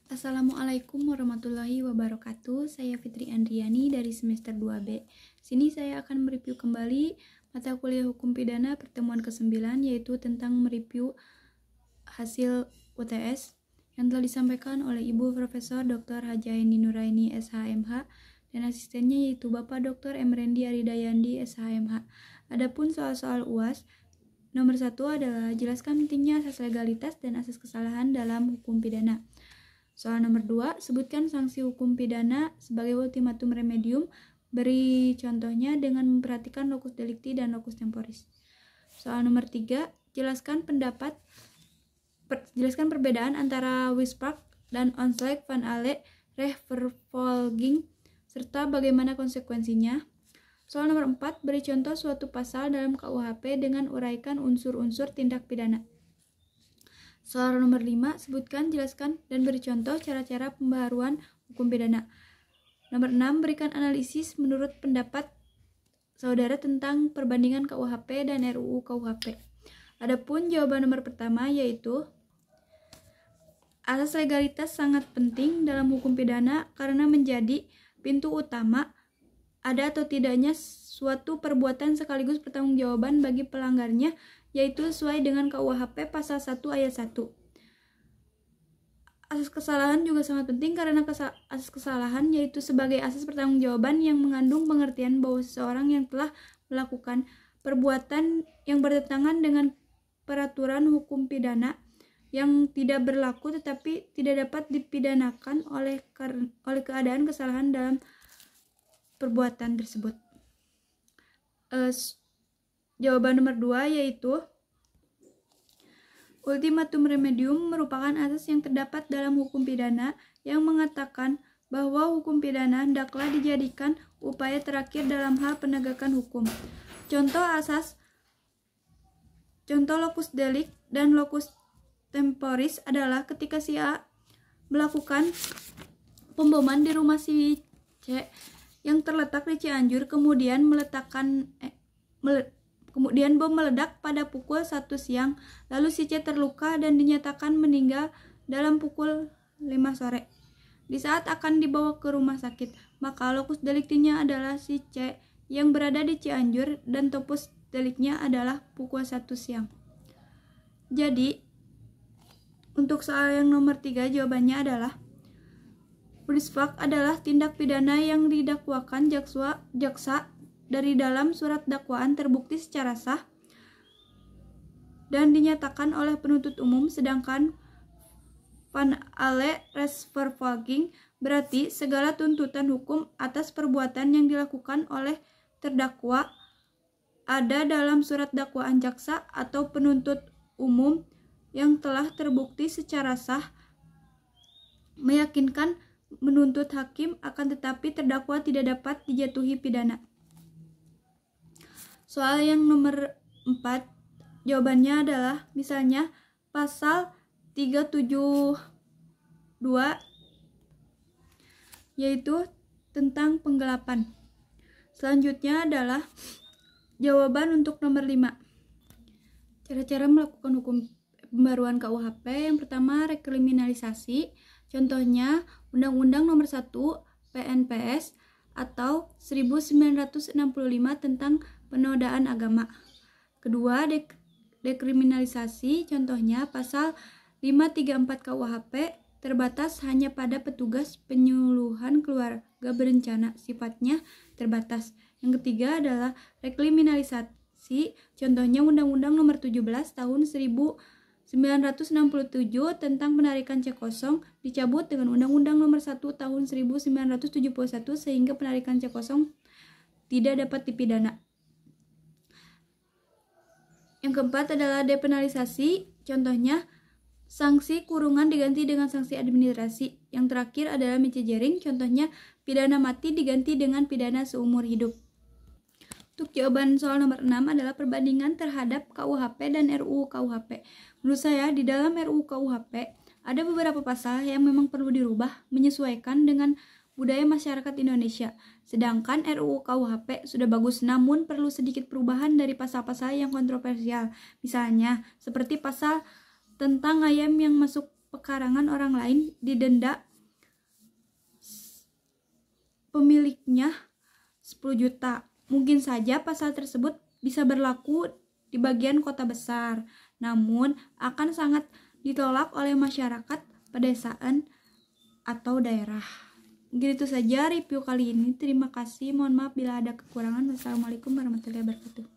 Assalamualaikum warahmatullahi wabarakatuh. Saya Fitri Andriani dari semester 2B. Sini saya akan mereview kembali mata kuliah Hukum Pidana pertemuan ke-9, yaitu tentang mereview hasil UTS yang telah disampaikan oleh Ibu Profesor Dr. Hajaini Nuraini SHMH dan asistennya yaitu Bapak Dr. Emrendi Aridayandi SHMH. Adapun soal-soal UAS, nomor 1 adalah jelaskan pentingnya asas legalitas dan asas kesalahan dalam hukum pidana. Soal nomor 2, sebutkan sanksi hukum pidana sebagai ultimatum remedium. Beri contohnya dengan memperhatikan locus delicti dan locus temporis. Soal nomor 3, jelaskan perbedaan antara Wispark dan Onsleg van alle rechtvervolging serta bagaimana konsekuensinya. Soal nomor 4, beri contoh suatu pasal dalam KUHP dengan uraikan unsur-unsur tindak pidana. Soal nomor 5, sebutkan, jelaskan, dan beri contoh cara-cara pembaharuan hukum pidana. Nomor 6, berikan analisis menurut pendapat saudara tentang perbandingan KUHP dan RUU KUHP. Adapun jawaban nomor pertama yaitu asas legalitas sangat penting dalam hukum pidana karena menjadi pintu utama ada atau tidaknya suatu perbuatan sekaligus pertanggungjawaban bagi pelanggarnya, yaitu sesuai dengan KUHP pasal 1 ayat 1. Asas kesalahan juga sangat penting karena asas kesalahan yaitu sebagai asas pertanggungjawaban yang mengandung pengertian bahwa seseorang yang telah melakukan perbuatan yang bertentangan dengan peraturan hukum pidana yang tidak berlaku tetapi tidak dapat dipidanakan oleh keadaan kesalahan dalam perbuatan tersebut. Jawaban nomor 2 yaitu ultimatum remedium merupakan asas yang terdapat dalam hukum pidana yang mengatakan bahwa hukum pidana hendaklah dijadikan upaya terakhir dalam hal penegakan hukum. Contoh locus delicti dan locus temporis adalah ketika si A melakukan pemboman di rumah si C yang terletak di Cianjur, kemudian bom meledak pada pukul 1 siang, lalu si C terluka dan dinyatakan meninggal dalam pukul 5 sore. Di saat akan dibawa ke rumah sakit, maka locus delictinya adalah si C yang berada di Cianjur dan topus deliknya adalah pukul 1 siang. Jadi, untuk soal yang nomor 3 jawabannya adalah Wispark adalah tindak pidana yang didakwakan jaksa dari dalam surat dakwaan terbukti secara sah dan dinyatakan oleh penuntut umum, sedangkan van alle rechtvervolging berarti segala tuntutan hukum atas perbuatan yang dilakukan oleh terdakwa ada dalam surat dakwaan jaksa atau penuntut umum yang telah terbukti secara sah meyakinkan menuntut hakim, akan tetapi terdakwa tidak dapat dijatuhi pidana. Soal yang nomor 4 jawabannya adalah misalnya pasal 372 yaitu tentang penggelapan. Selanjutnya adalah jawaban untuk nomor 5. Cara-cara melakukan hukum pembaruan KUHP. Yang pertama, rekriminalisasi. Contohnya Undang-Undang Nomor 1 PNPS atau 1965 tentang penodaan agama. Kedua, dekriminalisasi. Contohnya pasal 534 KUHP terbatas hanya pada petugas penyuluhan keluarga berencana, sifatnya terbatas. Yang ketiga adalah rekriminalisasi. Contohnya Undang-Undang Nomor 17 tahun 1967 tentang penarikan cek kosong dicabut dengan Undang-Undang Nomor 1 tahun 1971 sehingga penarikan cek kosong tidak dapat dipidana. Yang keempat adalah depenalisasi. Contohnya sanksi kurungan diganti dengan sanksi administrasi. Yang terakhir adalah mencejering. Contohnya pidana mati diganti dengan pidana seumur hidup. Untuk jawaban soal nomor 6 adalah perbandingan terhadap KUHP dan RUU KUHP. Menurut saya, di dalam RUU KUHP ada beberapa pasal yang memang perlu dirubah menyesuaikan dengan budaya masyarakat Indonesia. Sedangkan RUU KUHP sudah bagus namun perlu sedikit perubahan dari pasal-pasal yang kontroversial. Misalnya, seperti pasal tentang ayam yang masuk pekarangan orang lain didenda pemiliknya 10 juta. Mungkin saja pasal tersebut bisa berlaku di bagian kota besar, namun akan sangat ditolak oleh masyarakat pedesaan atau daerah. Gitu saja review kali ini. Terima kasih. Mohon maaf bila ada kekurangan. Wassalamualaikum warahmatullahi wabarakatuh.